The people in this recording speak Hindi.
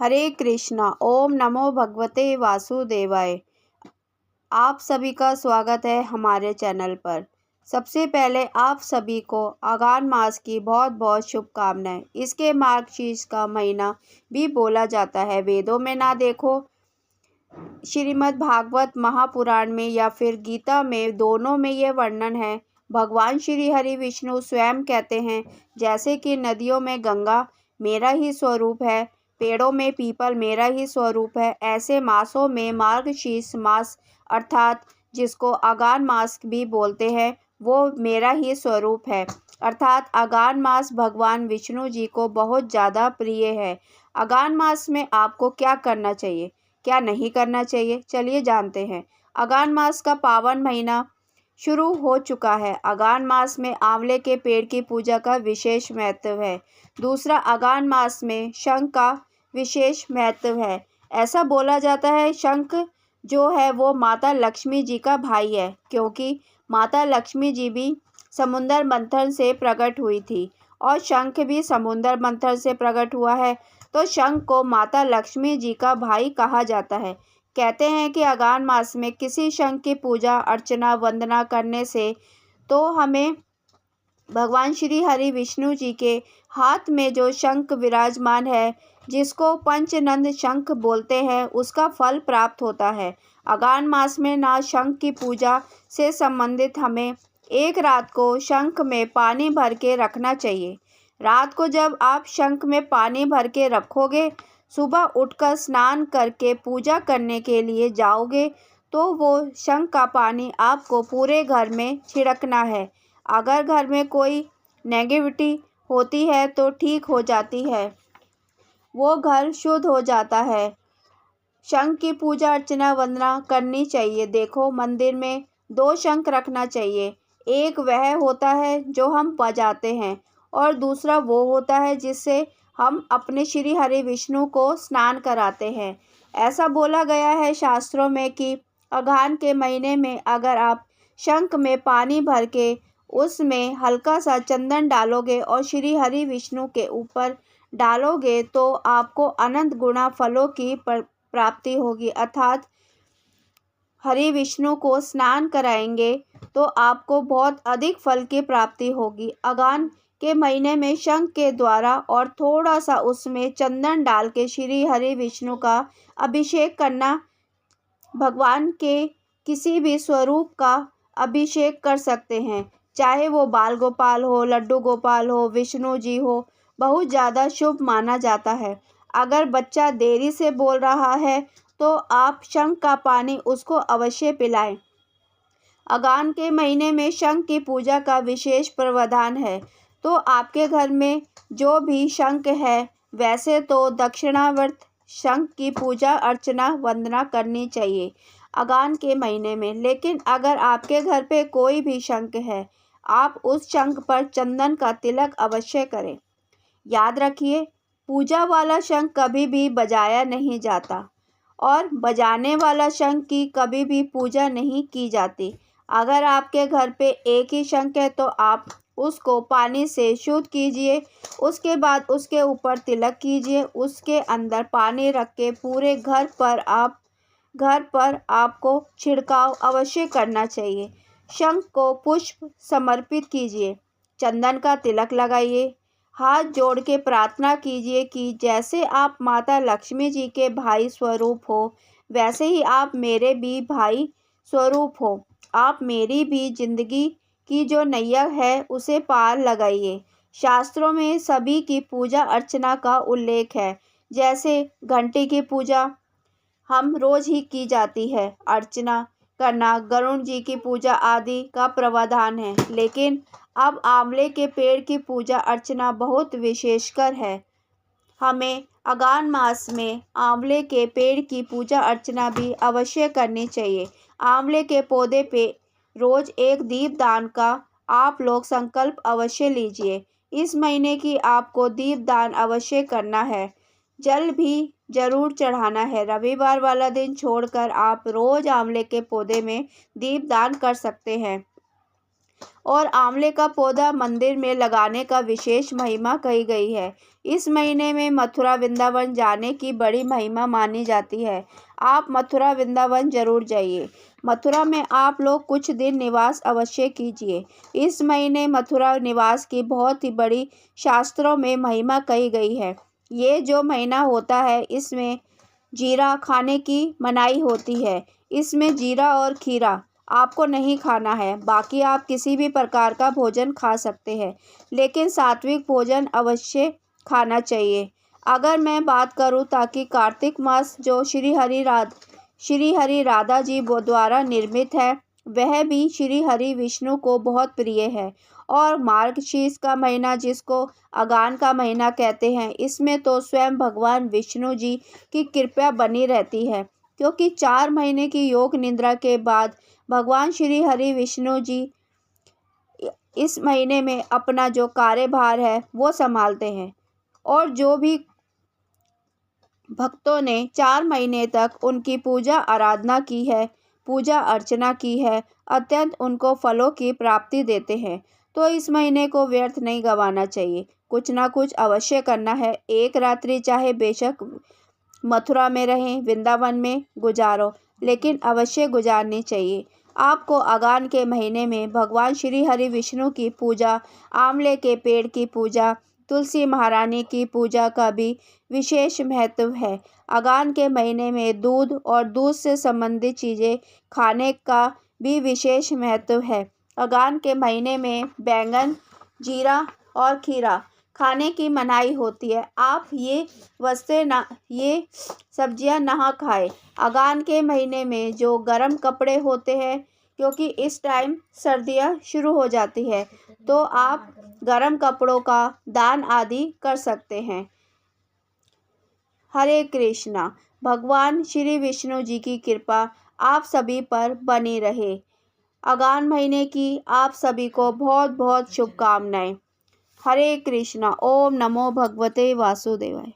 हरे कृष्णा। ओम नमो भगवते वासुदेवाय। आप सभी का स्वागत है हमारे चैनल पर। सबसे पहले आप सभी को आघान मास की बहुत बहुत शुभकामनाएं। इसके मार्गशीर्ष का महीना भी बोला जाता है। वेदों में ना देखो, श्रीमद् भागवत महापुराण में या फिर गीता में, दोनों में ये वर्णन है। भगवान श्री हरि विष्णु स्वयं कहते हैं, जैसे कि नदियों में गंगा मेरा ही स्वरूप है, पेड़ों में पीपल मेरा ही स्वरूप है, ऐसे मासों में मार्गशीर्ष मास अर्थात जिसको आघान मास भी बोलते हैं, वो मेरा ही स्वरूप है। अर्थात आघान मास भगवान विष्णु जी को बहुत ज़्यादा प्रिय है। आघान मास में आपको क्या करना चाहिए, क्या नहीं करना चाहिए, चलिए जानते हैं। आघान मास का पावन महीना शुरू हो चुका है। आघान मास में आंवले के पेड़ की पूजा का विशेष महत्व है। दूसरा, आघान मास में शंख का विशेष महत्व है। ऐसा बोला जाता है, शंख जो है वो माता लक्ष्मी जी का भाई है, क्योंकि माता लक्ष्मी जी भी समुद्र मंथन से प्रकट हुई थी और शंख भी समुद्र मंथन से प्रकट हुआ है, तो शंख को माता लक्ष्मी जी का भाई कहा जाता है। कहते हैं कि आघान मास में किसी शंख की पूजा अर्चना वंदना करने से तो हमें भगवान श्री हरि विष्णु जी के हाथ में जो शंख विराजमान है, जिसको पंचनंद शंख बोलते हैं, उसका फल प्राप्त होता है। आघान मास में ना शंख की पूजा से संबंधित हमें एक रात को शंख में पानी भर के रखना चाहिए। रात को जब आप शंख में पानी भर के रखोगे, सुबह उठकर स्नान करके पूजा करने के लिए जाओगे, तो वो शंख का पानी आपको पूरे घर में छिड़कना है। अगर घर में कोई नेगेटिविटी होती है तो ठीक हो जाती है, वो घर शुद्ध हो जाता है। शंख की पूजा अर्चना वंदना करनी चाहिए। देखो, मंदिर में 2 शंख रखना चाहिए। एक वह होता है जो हम बजाते हैं और दूसरा वो होता है जिससे हम अपने श्री हरि विष्णु को स्नान कराते हैं। ऐसा बोला गया है शास्त्रों में कि आघान के महीने में अगर आप शंख में पानी भर के उसमें हल्का सा चंदन डालोगे और श्री हरि विष्णु के ऊपर डालोगे, तो आपको अनंत गुना फलों की प्राप्ति होगी। अर्थात हरि विष्णु को स्नान कराएंगे तो आपको बहुत अधिक फल की प्राप्ति होगी। आघान के महीने में शंख के द्वारा और थोड़ा सा उसमें चंदन डाल के श्री हरि विष्णु का अभिषेक करना। भगवान के किसी भी स्वरूप का अभिषेक कर सकते हैं, चाहे वो बाल गोपाल हो, लड्डू गोपाल हो, विष्णु जी हो, बहुत ज़्यादा शुभ माना जाता है। अगर बच्चा देरी से बोल रहा है तो आप शंख का पानी उसको अवश्य पिलाएं। आघान के महीने में शंख की पूजा का विशेष प्रावधान है। तो आपके घर में जो भी शंख है, वैसे तो दक्षिणावर्त शंख की पूजा अर्चना वंदना करनी चाहिए आघान के महीने में। लेकिन अगर आपके घर पे कोई भी शंख है, आप उस शंख पर चंदन का तिलक अवश्य करें। याद रखिए, पूजा वाला शंख कभी भी बजाया नहीं जाता और बजाने वाला शंख की कभी भी पूजा नहीं की जाती। अगर आपके घर पे एक ही शंख है तो आप उसको पानी से शुद्ध कीजिए, उसके बाद उसके ऊपर तिलक कीजिए, उसके अंदर पानी रख के पूरे घर पर आपको छिड़काव अवश्य करना चाहिए। शंख को पुष्प समर्पित कीजिए, चंदन का तिलक लगाइए, हाथ जोड़ के प्रार्थना कीजिए कि जैसे आप माता लक्ष्मी जी के भाई स्वरूप हो, वैसे ही आप मेरे भी भाई स्वरूप हो। आप मेरी भी जिंदगी की जो नैया है उसे पार लगाइए। शास्त्रों में सभी की पूजा अर्चना का उल्लेख है, जैसे घंटी की पूजा हम रोज ही की जाती है, अर्चना करना, गरुड़ जी की पूजा आदि का प्रावधान है। लेकिन अब आंवले के पेड़ की पूजा अर्चना बहुत विशेषकर है। हमें आघान मास में आंवले के पेड़ की पूजा अर्चना भी अवश्य करनी चाहिए। आंवले के पौधे पे रोज एक दीप दान का आप लोग संकल्प अवश्य लीजिए। इस महीने की आपको दीप दान अवश्य करना है। जल भी जरूर चढ़ाना है। रविवार वाला दिन छोड़कर आप रोज आंवले के पौधे में दीप दान कर सकते हैं। और आंवले का पौधा मंदिर में लगाने का विशेष महिमा कही गई है। इस महीने में मथुरा वृंदावन जाने की बड़ी महिमा मानी जाती है। आप मथुरा वृंदावन जरूर जाइए। मथुरा में आप लोग कुछ दिन निवास अवश्य कीजिए। इस महीने मथुरा निवास की बहुत ही बड़ी शास्त्रों में महिमा कही गई है। ये जो महीना होता है इसमें जीरा खाने की मनाही होती है। इसमें जीरा और खीरा आपको नहीं खाना है। बाकी आप किसी भी प्रकार का भोजन खा सकते हैं, लेकिन सात्विक भोजन अवश्य खाना चाहिए। अगर मैं बात करूं ताकि कार्तिक मास जो श्री हरि राधा जी द्वारा निर्मित है, वह भी श्री हरि विष्णु को बहुत प्रिय है। और मार्गशीर्ष का महीना जिसको अगान का महीना कहते हैं, इसमें तो स्वयं भगवान विष्णु जी की कृपा बनी रहती है, क्योंकि 4 महीने की योग निद्रा के बाद भगवान श्री हरि विष्णु जी इस महीने में अपना जो कार्यभार है वो संभालते हैं। और जो भी भक्तों ने 4 महीने तक उनकी पूजा आराधना की है, पूजा अर्चना की है, अत्यंत उनको फलों की प्राप्ति देते हैं। तो इस महीने को व्यर्थ नहीं गंवाना चाहिए, कुछ ना कुछ अवश्य करना है। एक रात्रि चाहे बेशक मथुरा में रहें, वृंदावन में गुजारो, लेकिन अवश्य गुजारनी चाहिए। आपको अगान के महीने में भगवान श्री हरि विष्णु की पूजा, आंवले के पेड़ की पूजा, तुलसी महारानी की पूजा का भी विशेष महत्व है। अगान के महीने में दूध और दूध से संबंधित चीज़ें खाने का भी विशेष महत्व है। अगान के महीने में बैंगन, जीरा और खीरा खाने की मनाही होती है। आप ये सब्जियां ना खाएं। अगान के महीने में जो गर्म कपड़े होते हैं, क्योंकि इस टाइम सर्दियां शुरू हो जाती है, तो आप गर्म कपड़ों का दान आदि कर सकते हैं। हरे कृष्णा। भगवान श्री विष्णु जी की कृपा आप सभी पर बनी रहे। अगान महीने की आप सभी को बहुत बहुत शुभकामनाएं। हरे कृष्णा। ओम नमो भगवते वासुदेवाय।